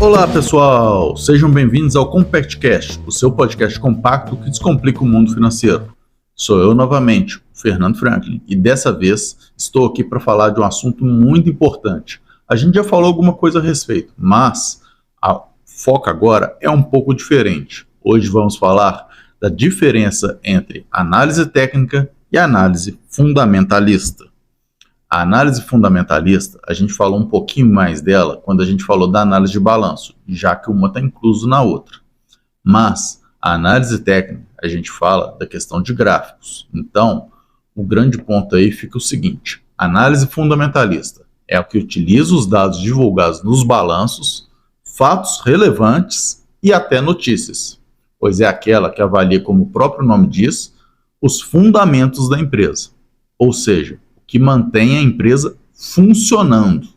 Olá pessoal, sejam bem-vindos ao CompactCast, o seu podcast compacto que descomplica o mundo financeiro. Sou eu novamente, o Fernando Franklin, e dessa vez estou aqui para falar de um assunto muito importante. A gente já falou alguma coisa a respeito, mas a foco agora é um pouco diferente. Hoje vamos falar da diferença entre análise técnica e análise fundamentalista. A análise fundamentalista, a gente falou um pouquinho mais dela quando a gente falou da análise de balanço, já que uma está incluso na outra. Mas a análise técnica, a gente fala da questão de gráficos. Então, o grande ponto aí fica o seguinte: a análise fundamentalista é a que utiliza os dados divulgados nos balanços, fatos relevantes e até notícias, pois é aquela que avalia, como o próprio nome diz, os fundamentos da empresa, ou seja, que mantém a empresa funcionando.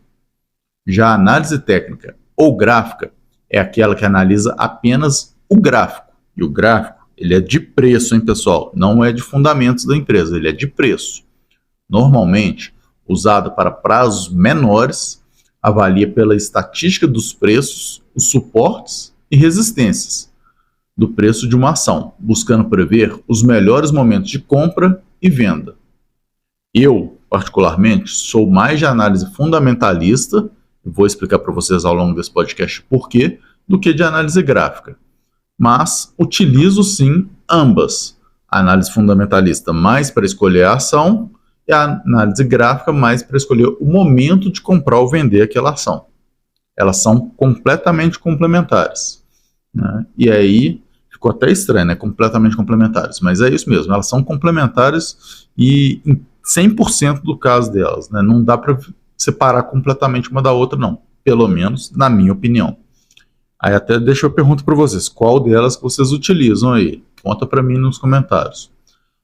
Já a análise técnica ou gráfica é aquela que analisa apenas o gráfico. E o gráfico, ele é de preço, hein, pessoal? Não é de fundamentos da empresa, ele é de preço. Normalmente, usado para prazos menores, avalia pela estatística dos preços, os suportes e resistências do preço de uma ação, buscando prever os melhores momentos de compra e venda. Eu, particularmente, sou mais de análise fundamentalista, vou explicar para vocês ao longo desse podcast por quê, do que de análise gráfica. Mas utilizo sim ambas. A análise fundamentalista mais para escolher a ação e a análise gráfica mais para escolher o momento de comprar ou vender aquela ação. Elas são completamente complementares, né? E aí ficou até estranho, né? Completamente complementares, mas é isso mesmo, elas são complementares e 100% do caso delas, né? Não dá para separar completamente uma da outra, não. Pelo menos na minha opinião. Aí até deixa eu perguntar para vocês, qual delas que vocês utilizam aí? Conta para mim nos comentários.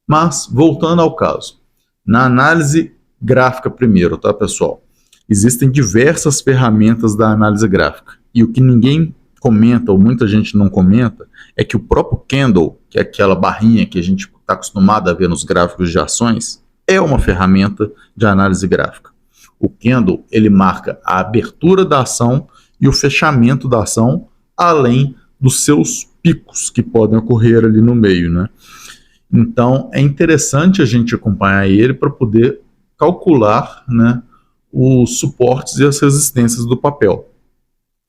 Mas, voltando ao caso. Na análise gráfica primeiro, tá, pessoal? Existem diversas ferramentas da análise gráfica. E o que ninguém comenta, ou muita gente não comenta, é que o próprio candle, que é aquela barrinha que a gente está acostumado a ver nos gráficos de ações, é uma ferramenta de análise gráfica. O candle, ele marca a abertura da ação e o fechamento da ação, além dos seus picos que podem ocorrer ali no meio, né? Então, é interessante a gente acompanhar ele para poder calcular, né, os suportes e as resistências do papel.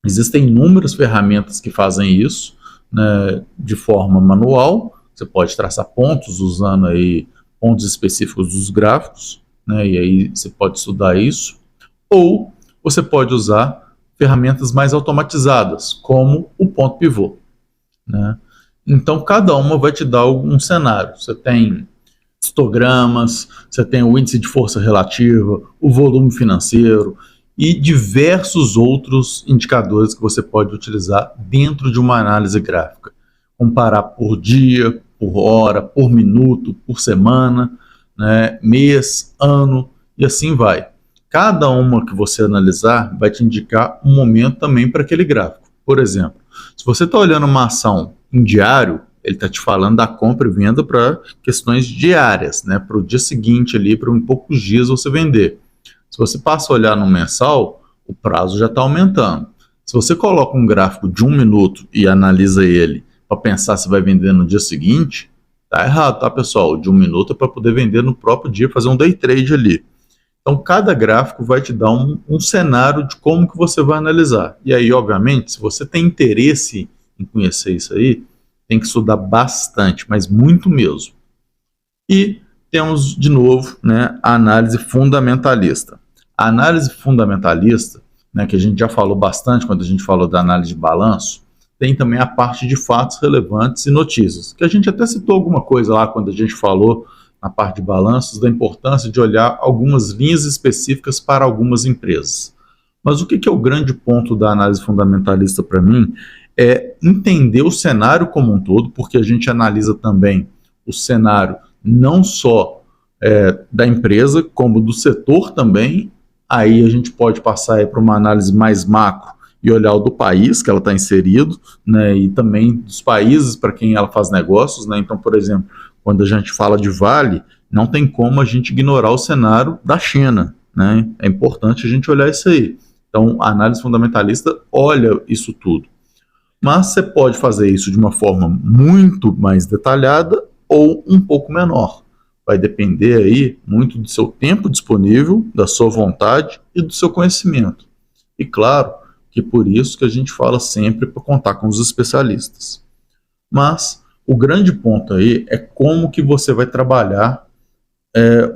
Existem inúmeras ferramentas que fazem isso, né, de forma manual. Você pode traçar pontos usando aí pontos específicos dos gráficos, né, e aí você pode estudar isso, ou você pode usar ferramentas mais automatizadas, como o ponto pivô, né? Então, cada uma vai te dar algum cenário. Você tem histogramas, você tem o índice de força relativa, o volume financeiro e diversos outros indicadores que você pode utilizar dentro de uma análise gráfica. Comparar por dia, por hora, por minuto, por semana, né, mês, ano e assim vai. Cada uma que você analisar vai te indicar um momento também para aquele gráfico. Por exemplo, se você está olhando uma ação em diário, ele está te falando da compra e venda para questões diárias, né, para o dia seguinte ali, para em poucos dias você vender. Se você passa a olhar no mensal, o prazo já está aumentando. Se você coloca um gráfico de 1 minuto e analisa ele para pensar se vai vender no dia seguinte, tá errado, tá, pessoal? O de 1 minuto é para poder vender no próprio dia, fazer um day trade ali. Então, cada gráfico vai te dar um cenário de como que você vai analisar. E aí, obviamente, se você tem interesse em conhecer isso aí, tem que estudar bastante, mas muito mesmo. E temos, de novo, né, a análise fundamentalista. A análise fundamentalista, né, que a gente já falou bastante quando a gente falou da análise de balanço, tem também a parte de fatos relevantes e notícias, que a gente até citou alguma coisa lá quando a gente falou na parte de balanços, da importância de olhar algumas linhas específicas para algumas empresas. Mas o que é o grande ponto da análise fundamentalista para mim? É entender o cenário como um todo, porque a gente analisa também o cenário não só da empresa, como do setor também. Aí a gente pode passar para uma análise mais macro e olhar o do país que ela está inserido, né, e também dos países para quem ela faz negócios, né? Então, por exemplo, quando a gente fala de Vale, não tem como a gente ignorar o cenário da China, né? É importante a gente olhar isso aí. Então, a análise fundamentalista olha isso tudo. Mas você pode fazer isso de uma forma muito mais detalhada ou um pouco menor. Vai depender aí muito do seu tempo disponível, da sua vontade e do seu conhecimento. E claro que por isso que a gente fala sempre para contar com os especialistas. Mas o grande ponto aí é como que você vai trabalhar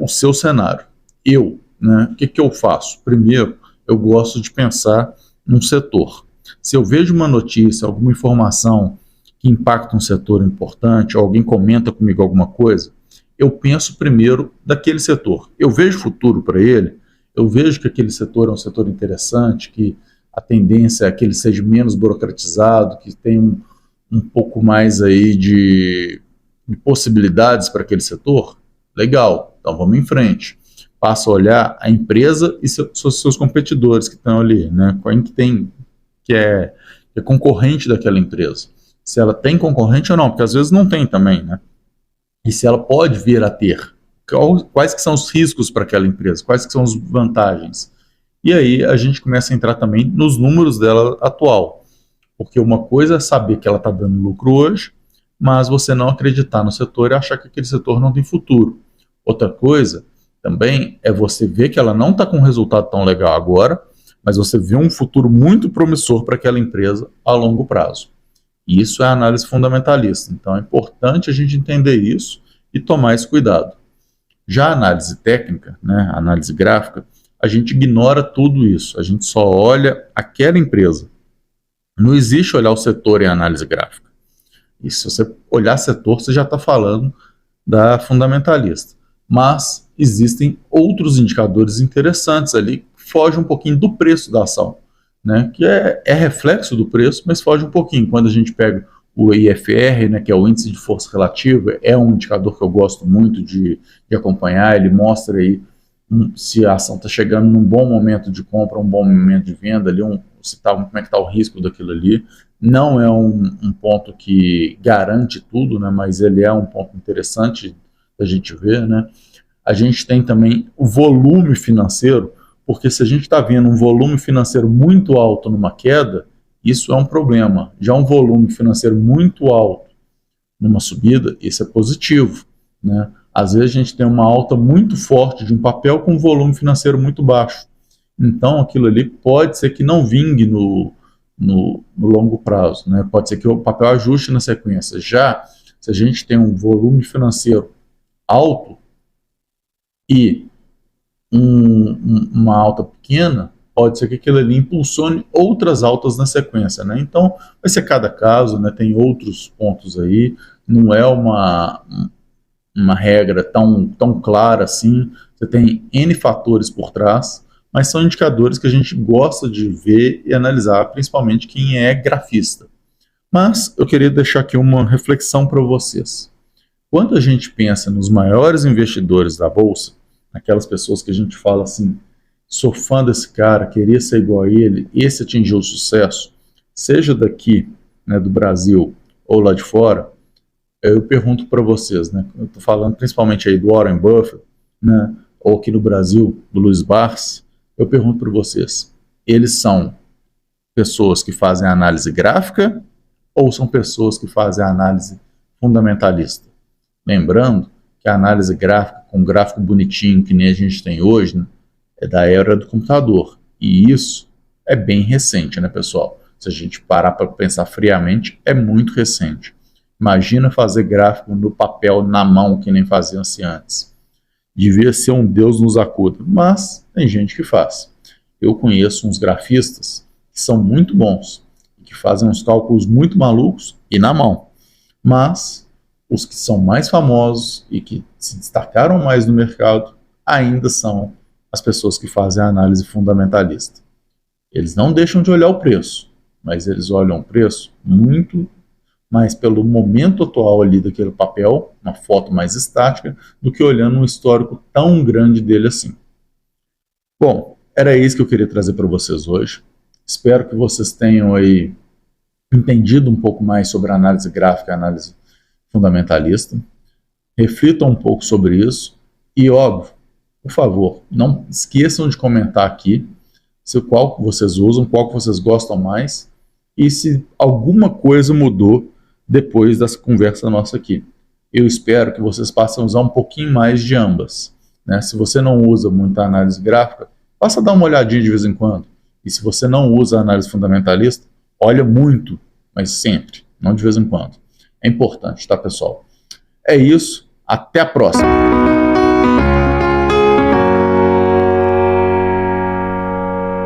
o seu cenário. O que eu faço? Primeiro, eu gosto de pensar num setor. Se eu vejo uma notícia, alguma informação que impacta um setor importante, ou alguém comenta comigo alguma coisa, eu penso primeiro daquele setor. Eu vejo futuro para ele, eu vejo que aquele setor é um setor interessante, que a tendência é que ele seja menos burocratizado, que tenha um pouco mais aí de possibilidades para aquele setor. Legal, então vamos em frente. Passa a olhar a empresa e seus competidores que estão ali, né? Quem que é concorrente daquela empresa. Se ela tem concorrente ou não, porque às vezes não tem também, né? E se ela pode vir a ter. Quais que são os riscos para aquela empresa? Quais que são as vantagens? E aí a gente começa a entrar também nos números dela atual. Porque uma coisa é saber que ela está dando lucro hoje, mas você não acreditar no setor e achar que aquele setor não tem futuro. Outra coisa também é você ver que ela não está com um resultado tão legal agora, mas você vê um futuro muito promissor para aquela empresa a longo prazo. E isso é análise fundamentalista. Então é importante a gente entender isso e tomar esse cuidado. Já a análise técnica, né, a análise gráfica, a gente ignora tudo isso. A gente só olha aquela empresa. Não existe olhar o setor em análise gráfica. E se você olhar setor, você já está falando da fundamentalista. Mas existem outros indicadores interessantes ali, que fogem um pouquinho do preço da ação, né? Que é reflexo do preço, mas foge um pouquinho. Quando a gente pega o IFR, né, que é o índice de força relativa, é um indicador que eu gosto muito de acompanhar. Ele mostra aí se a ação está chegando num bom momento de compra, um bom momento de venda, ali, como é que está o risco daquilo ali. Não é um ponto que garante tudo, né, mas ele é um ponto interessante da gente ver, né. A gente tem também o volume financeiro, porque se a gente está vendo um volume financeiro muito alto numa queda, isso é um problema. Já um volume financeiro muito alto numa subida, isso é positivo, né? Às vezes a gente tem uma alta muito forte de um papel com um volume financeiro muito baixo. Então aquilo ali pode ser que não vingue no longo prazo, né? Pode ser que o papel ajuste na sequência. Já se a gente tem um volume financeiro alto e uma alta pequena, pode ser que aquilo ali impulsione outras altas na sequência, né? Então, vai ser cada caso, né? Tem outros pontos aí, não é uma regra tão clara assim, você tem N fatores por trás, mas são indicadores que a gente gosta de ver e analisar, principalmente quem é grafista. Mas eu queria deixar aqui uma reflexão para vocês. Quando a gente pensa nos maiores investidores da Bolsa, aquelas pessoas que a gente fala assim, sou fã desse cara, queria ser igual a ele, esse atingiu o sucesso, seja daqui, né, do Brasil ou lá de fora, eu pergunto para vocês, né, eu estou falando principalmente aí do Warren Buffett, né, ou aqui no Brasil, do Luiz Barsi, eu pergunto para vocês, eles são pessoas que fazem análise gráfica ou são pessoas que fazem análise fundamentalista? Lembrando que a análise gráfica, com um gráfico bonitinho que nem a gente tem hoje, né, é da era do computador. E isso é bem recente, né, pessoal? Se a gente parar para pensar friamente, é muito recente. Imagina fazer gráfico no papel, na mão, que nem faziam-se antes. Devia ser um Deus nos acuda, mas tem gente que faz. Eu conheço uns grafistas que são muito bons, que fazem uns cálculos muito malucos e na mão. Mas os que são mais famosos e que se destacaram mais no mercado ainda são as pessoas que fazem a análise fundamentalista. Eles não deixam de olhar o preço, mas eles olham o preço muito mais pelo momento atual ali daquele papel, uma foto mais estática, do que olhando um histórico tão grande dele assim. Bom, era isso que eu queria trazer para vocês hoje. Espero que vocês tenham aí entendido um pouco mais sobre a análise gráfica e a análise fundamentalista. Reflitam um pouco sobre isso e, óbvio, por favor, não esqueçam de comentar aqui qual que vocês usam, qual que vocês gostam mais e se alguma coisa mudou depois dessa conversa nossa aqui. Eu espero que vocês passem a usar um pouquinho mais de ambas, né? Se você não usa muita análise gráfica, passa a dar uma olhadinha de vez em quando. E se você não usa análise fundamentalista, olha muito, mas sempre, não de vez em quando. É importante, tá, pessoal? É isso, até a próxima!